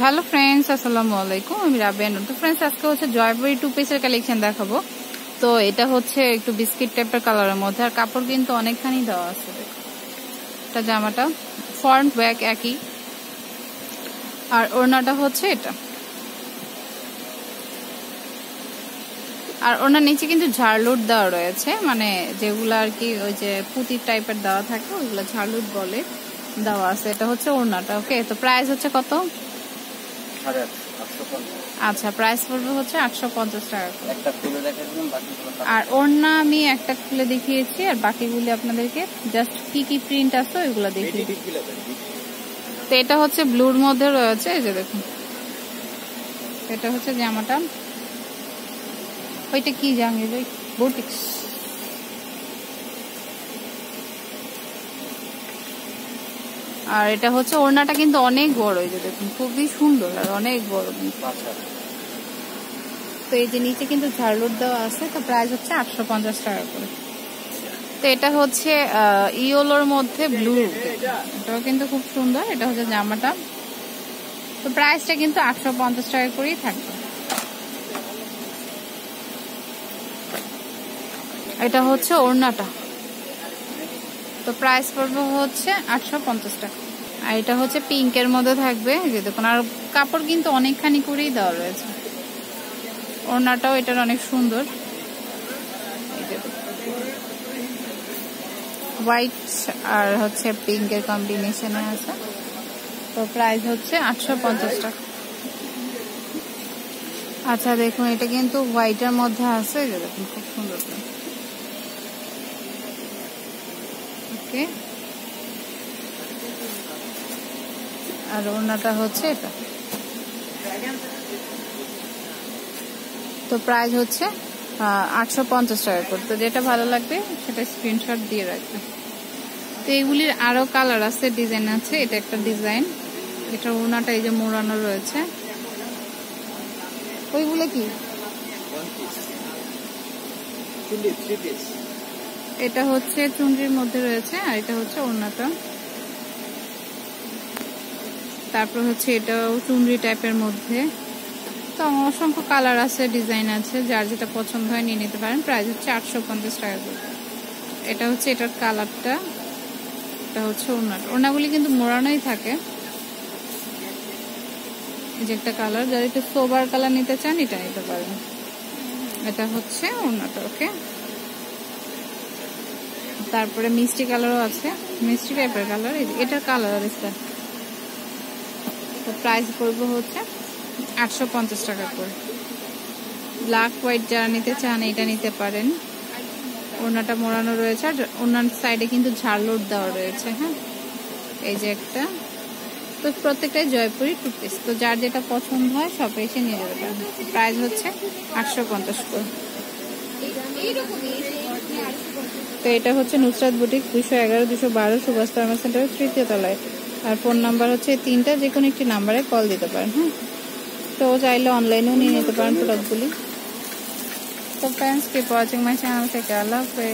Hello friends, আসসালামু আলাইকুম। আমি রাবিয়া নূর। তো ফ্রেন্ডস, আজকে হচ্ছে জয়পুরি টু পিসের কালেকশন দেখাবো। তো এটা হচ্ছে একটু বিস্কিট টাইপের কালারের মধ্যে, আর কাপড় কিন্তু অনেকখানি দেওয়া আছে। এটা জামাটা ফ্রন্ট ব্যাক একই, আর ওড়নাটা হচ্ছে এটা। আর ওনার নিচে কিন্তু ঝাড়লুট দেওয়া রয়েছে, মানে যেগুলো আর কি ওই যে পুঁতি টাইপের দেওয়া থাকে ওইগুলো ঝাড়লুট বলে দেওয়া আছে। এটা হচ্ছে ওড়নাটা। ওকে, তো প্রাইস হচ্ছে কত? আচ্ছা, প্রাইস পড়বে হচ্ছে 850 টাকা করে। আর ওড়না আমি একটা খুলে দেখিয়েছি, আর বাকিগুলি আপনাদেরকে জাস্ট কি কি প্রিন্ট আছে ওইগুলো দেখিয়ে। তো এটা হচ্ছে ব্লুর মধ্যে রয়েছে, এই যে দেখুন, এটা হচ্ছে জামাটা। ওইটা কি জাহাঙ্গীর ভাই? বুটিক্স। আর এটা হচ্ছে ওড়নাটা কিন্তু অনেক বড়, এই যে দেখুন, খুবই সুন্দর আর অনেক বড়। তো এই যে নিচে কিন্তু ঝাড়লুট দেওয়া আছে। তো প্রাইস হচ্ছে 850 টাকা করে। তো এটা হচ্ছে ইয়েলোর মধ্যে ব্লু, এটাও কিন্তু খুব সুন্দর। এটা হচ্ছে জামাটা। তো প্রাইসটা কিন্তু 850 টাকা করেই থাকবে। এটা হচ্ছে ওড়নাটা। তো প্রাইস পড়বে হচ্ছে 850 টাকা। আর এটা হচ্ছে পিঙ্কের মধ্যে থাকবে, যে দেখুন, আর কাপড় কিন্তু অনেকখানি করেই দেওয়া রয়েছে। ওড়নাটাও এটার অনেক সুন্দর, হোয়াইট আর হচ্ছে পিঙ্কের কম্বিনেশনে আছে। তো প্রাইস হচ্ছে 850 টাকা। আচ্ছা দেখুন, এটা কিন্তু হোয়াইটের মধ্যে আছে, যে দেখুন, খুব সুন্দর। ওকে, আর ওড়নাটা হচ্ছে এটা। তো প্রাইস হচ্ছে 850 টাকা করে। তো যেটা ভালো লাগবে সেটা স্ক্রিনশট দিয়ে রাখবেন। তো এইগুলির আরো কালার আছে, ডিজাইন আছে। এটা একটা ডিজাইন, এটা ওড়নাটা এই যে মোড়ানো রয়েছে। ওইগুলো কি? এটা হচ্ছে চুনরির মধ্যে রয়েছে, আর এটা হচ্ছে ওড়নাটা। তারপর হচ্ছে এটাও চুনরি টাইপের মধ্যে। তো অসংখ্য কালার আছে, ডিজাইন আছে, যার যেটা পছন্দ হয় নিয়ে নিতে পারেন। প্রাইস হচ্ছে 850 টাকা করে। এটা হচ্ছে এটার কালারটা, এটা হচ্ছে ওড়নাটা। ওড়নাগুলি কিন্তু মোড়ানোই থাকে। এই যে একটা কালার, যারা একটু সোবার কালার নিতে চান এটা নিতে পারেন। এটা হচ্ছে ওড়নাটা। ওকে, তারপরে মিষ্টি কালারও আছে, মিষ্টি টাইপের কালার। এটার কালার এটা। তো প্রাইস পড়বে হচ্ছে 850 টাকা করে। ব্ল্যাক হোয়াইট যারা নিতে চান এটা নিতে পারেন। ওড়নাটা মোড়ানো রয়েছে, আর ওড়নার সাইডে কিন্তু ঝাড়লুট দেওয়া রয়েছে। হ্যাঁ, এই যে একটা। তো প্রত্যেকটাই জয়পুরি টু পিস। তো যার যেটা পছন্দ হয় সব এসে নিয়ে যেতে পারেন। প্রাইস হচ্ছে 850 করে। তো এটা হচ্ছে নুসরাত বুটিক, 211-212 সুভাষ ফার্মা সেন্টারের তৃতীয় তলায়। আর ফোন নাম্বার হচ্ছে 3টা, যে কোনো একটি নাম্বারে কল দিতে পারেন। হ্যাঁ, তো চাইলে অনলাইনেও নিয়ে নিতে পারেন প্রোডাক্টগুলি। তো friends, keep watching my channel থেকে। আল্লাহ হাফেজ।